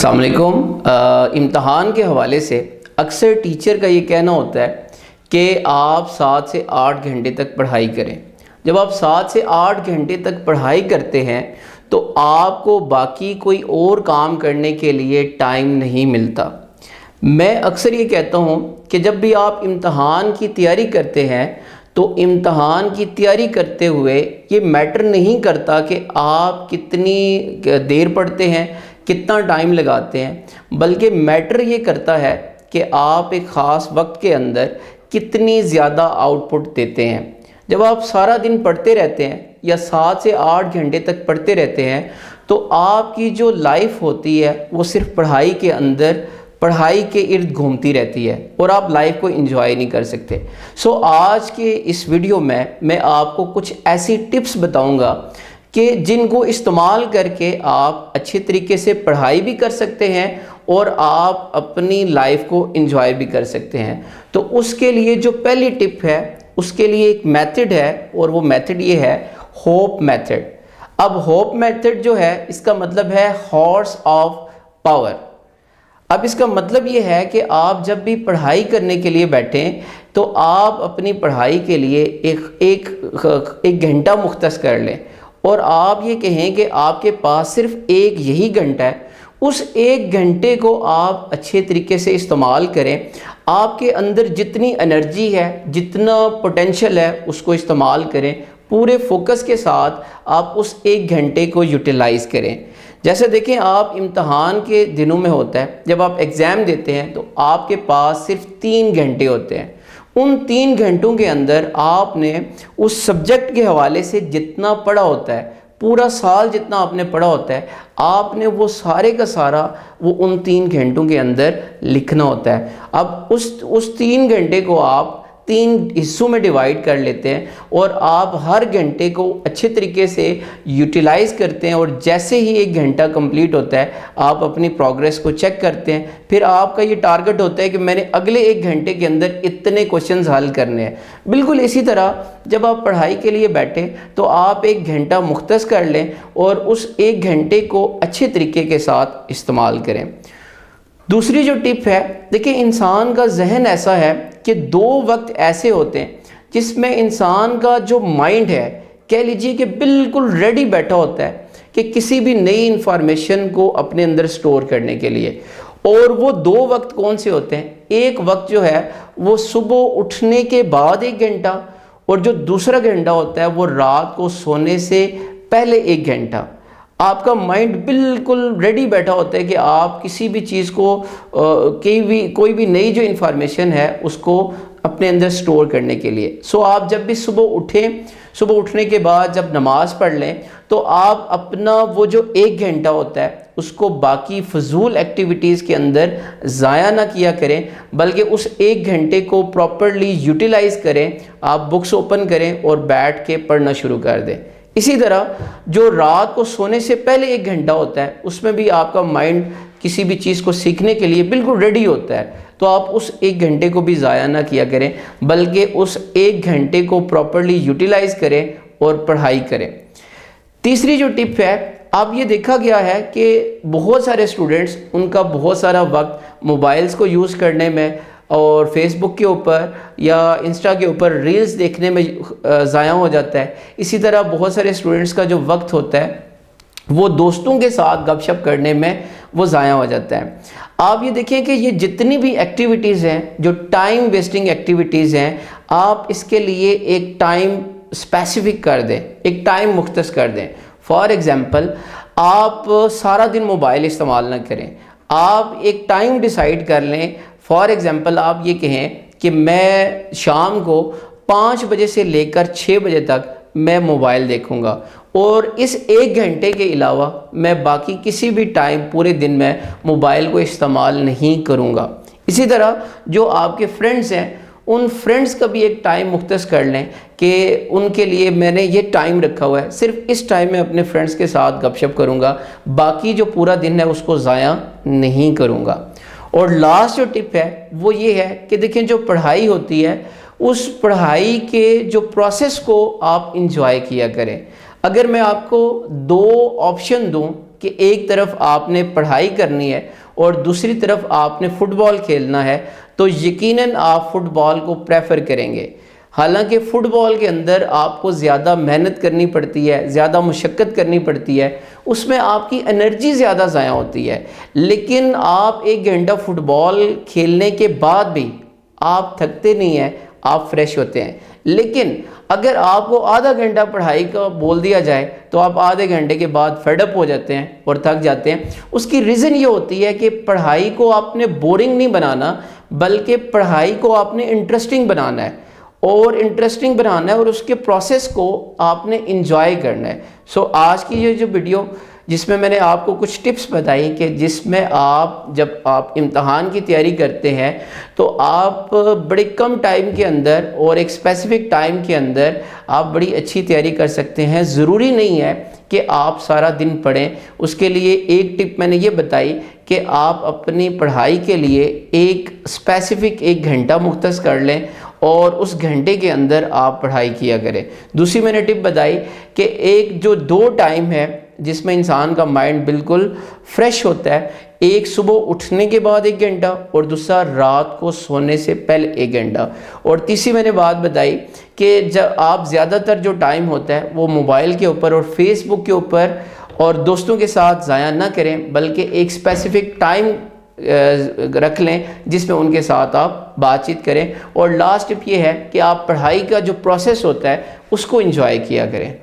अस्सलाम वालेकुम। इम्तहान के हवाले से अक्सर टीचर का ये कहना होता है कि आप 7 से 8 घंटे तक पढ़ाई करें। जब आप 7 से 8 घंटे तक पढ़ाई करते हैं तो आपको बाकी कोई और काम करने के लिए टाइम नहीं मिलता। मैं अक्सर ये कहता हूँ कि जब भी आप इम्तहान की तैयारी करते हैं तो इम्तहान की तैयारी करते हुए ये मैटर नहीं करता कि आप कितनी देर पढ़ते हैं, कितना टाइम लगाते हैं, बल्कि मैटर ये करता है कि आप एक ख़ास वक्त के अंदर कितनी ज़्यादा आउटपुट देते हैं। जब आप सारा दिन पढ़ते रहते हैं या 7 से 8 घंटे तक पढ़ते रहते हैं तो आपकी जो लाइफ होती है वो सिर्फ पढ़ाई के अंदर, पढ़ाई के इर्द घूमती रहती है और आप लाइफ को एंजॉय नहीं कर सकते। सो आज के इस वीडियो में मैं आपको कुछ ऐसी टिप्स बताऊंगा कि जिनको इस्तेमाल करके आप अच्छे तरीके से पढ़ाई भी कर सकते हैं और आप अपनी लाइफ को एंजॉय भी कर सकते हैं। तो उसके लिए जो पहली टिप है उसके लिए एक मेथड है और वो मेथड ये है होप मेथड। अब होप मेथड जो है इसका मतलब है हॉर्स ऑफ पावर। अब इसका मतलब ये है कि आप जब भी पढ़ाई करने के लिए बैठें तो आप अपनी पढ़ाई के लिए एक घंटा मुख्तस कर लें और आप ये कहें कि आपके पास सिर्फ एक यही घंटा है। उस एक घंटे को आप अच्छे तरीके से इस्तेमाल करें। आपके अंदर जितनी एनर्जी है, जितना पोटेंशियल है उसको इस्तेमाल करें। पूरे फोकस के साथ आप उस एक घंटे को यूटिलाइज़ करें। जैसे देखें, आप इम्तहान के दिनों में होता है, जब आप एग्ज़ाम देते हैं तो आपके पास सिर्फ 3 घंटे होते हैं। उन 3 घंटों के अंदर आपने उस सब्जेक्ट के हवाले से जितना पढ़ा होता है, पूरा साल जितना आपने पढ़ा होता है, आपने वो सारे का सारा वो उन 3 घंटों के अंदर लिखना होता है। अब उस 3 घंटे को आप 3 हिस्सों में डिवाइड कर लेते हैं और आप हर घंटे को अच्छे तरीके से यूटिलाइज़ करते हैं और जैसे ही एक घंटा कंप्लीट होता है आप अपनी प्रोग्रेस को चेक करते हैं। फिर आपका ये टारगेट होता है कि मैंने अगले एक घंटे के अंदर इतने क्वेश्चंस हल करने हैं। बिल्कुल इसी तरह जब आप पढ़ाई के लिए बैठें तो आप एक घंटा मुख्तस कर लें और उस एक घंटे को अच्छे तरीके के साथ इस्तेमाल करें। दूसरी जो टिप है, देखिए इंसान का जहन ऐसा है कि 2 वक्त ऐसे होते हैं जिसमें इंसान का जो माइंड है, कह लीजिए कि बिल्कुल रेडी बैठा होता है कि किसी भी नई इंफॉर्मेशन को अपने अंदर स्टोर करने के लिए। और वो 2 वक्त कौन से होते हैं? एक वक्त जो है वो सुबह उठने के बाद 1 घंटा और जो दूसरा घंटा होता है वो रात को सोने से पहले 1 घंटा। आपका माइंड बिल्कुल रेडी बैठा होता है कि आप किसी भी चीज़ को कोई भी नई जो इन्फॉर्मेशन है उसको अपने अंदर स्टोर करने के लिए। सो आप जब भी सुबह उठें, सुबह उठने के बाद जब नमाज़ पढ़ लें तो आप अपना वो जो 1 घंटा होता है उसको बाकी फजूल एक्टिविटीज़ के अंदर ज़ाया ना किया करें, बल्कि उस 1 घंटे को प्रॉपरली यूटिलाइज़ करें। आप बुक्स ओपन करें और बैठ के पढ़ना शुरू कर दें। इसी तरह जो रात को सोने से पहले 1 घंटा होता है उसमें भी आपका माइंड किसी भी चीज़ को सीखने के लिए बिल्कुल रेडी होता है, तो आप उस 1 घंटे को भी ज़ाया ना किया करें, बल्कि उस 1 घंटे को प्रॉपरली यूटिलाइज़ करें और पढ़ाई करें। तीसरी जो टिप है, अब ये देखा गया है कि बहुत सारे स्टूडेंट्स उनका बहुत सारा वक्त मोबाइल्स को यूज़ करने में और फेसबुक के ऊपर या इंस्टा के ऊपर रील्स देखने में ज़ाया हो जाता है। इसी तरह बहुत सारे स्टूडेंट्स का जो वक्त होता है वो दोस्तों के साथ गपशप करने में वो ज़ाया हो जाता है। आप ये देखें कि ये जितनी भी एक्टिविटीज़ हैं जो टाइम वेस्टिंग एक्टिविटीज़ हैं, आप इसके लिए एक टाइम स्पेसिफिक कर दें, एक टाइम मुख्तस कर दें। फॉर एग्ज़ाम्पल, आप सारा दिन मोबाइल इस्तेमाल ना करें। आप एक टाइम डिसाइड कर लें। फॉर एग्ज़ाम्पल, आप ये कहें कि मैं शाम को 5 बजे से लेकर 6 बजे तक मैं मोबाइल देखूंगा और इस 1 घंटे के अलावा मैं बाकी किसी भी टाइम पूरे दिन में मोबाइल को इस्तेमाल नहीं करूंगा। इसी तरह जो आपके फ्रेंड्स हैं उन फ्रेंड्स का भी एक टाइम मुख्तस कर लें कि उनके लिए मैंने ये टाइम रखा हुआ है, सिर्फ इस टाइम में अपने फ्रेंड्स के साथ गपशप करूंगा, बाकी जो पूरा दिन है उसको ज़ाया नहीं करूंगा। और लास्ट जो टिप है वो ये है कि देखें, जो पढ़ाई होती है उस पढ़ाई के जो प्रोसेस को आप इंजॉय किया करें। अगर मैं आपको 2 ऑप्शन दूं कि एक तरफ आपने पढ़ाई करनी है और दूसरी तरफ आपने फ़ुटबॉल खेलना है, तो यकीनन आप फ़ुटबॉल को प्रेफर करेंगे। हालांकि फ़ुटबॉल के अंदर आपको ज़्यादा मेहनत करनी पड़ती है, ज़्यादा मुशक्क़त करनी पड़ती है, उसमें आपकी एनर्जी ज़्यादा ज़ाया होती है, लेकिन आप 1 घंटा फ़ुटबॉल खेलने के बाद भी आप थकते नहीं हैं, आप फ्रेश होते हैं। लेकिन अगर आपको आधा घंटा पढ़ाई का बोल दिया जाए तो आप आधे घंटे के बाद फेडअप हो जाते हैं और थक जाते हैं। उसकी रीज़न ये होती है कि पढ़ाई को आपने बोरिंग नहीं बनाना, बल्कि पढ़ाई को आपने इंटरेस्टिंग बनाना है, और इंटरेस्टिंग बनाना है और उसके प्रोसेस को आपने इंजॉय करना है। सो आज की ये जो वीडियो जिसमें मैंने आपको कुछ टिप्स बताई कि जिसमें आप जब आप इम्तहान की तैयारी करते हैं तो आप बड़े कम टाइम के अंदर और एक स्पेसिफिक टाइम के अंदर आप बड़ी अच्छी तैयारी कर सकते हैं। ज़रूरी नहीं है कि आप सारा दिन पढ़ें। उसके लिए एक टिप मैंने ये बताई कि आप अपनी पढ़ाई के लिए एक स्पेसिफिक 1 घंटा मुख्तस कर लें और उस घंटे के अंदर आप पढ़ाई किया करें। दूसरी मैंने टिप बताई कि एक जो 2 टाइम है जिसमें इंसान का माइंड बिल्कुल फ्रेश होता है, एक सुबह उठने के बाद 1 घंटा और दूसरा रात को सोने से पहले 1 घंटा। और तीसरी मैंने बात बताई कि जब आप ज़्यादातर जो टाइम होता है वो मोबाइल के ऊपर और फेसबुक के ऊपर और दोस्तों के साथ ज़ाया ना करें, बल्कि एक स्पेसिफिक टाइम रख लें जिसमें उनके साथ आप बातचीत करें। और लास्ट टिप ये है कि आप पढ़ाई का जो प्रोसेस होता है उसको एंजॉय किया करें।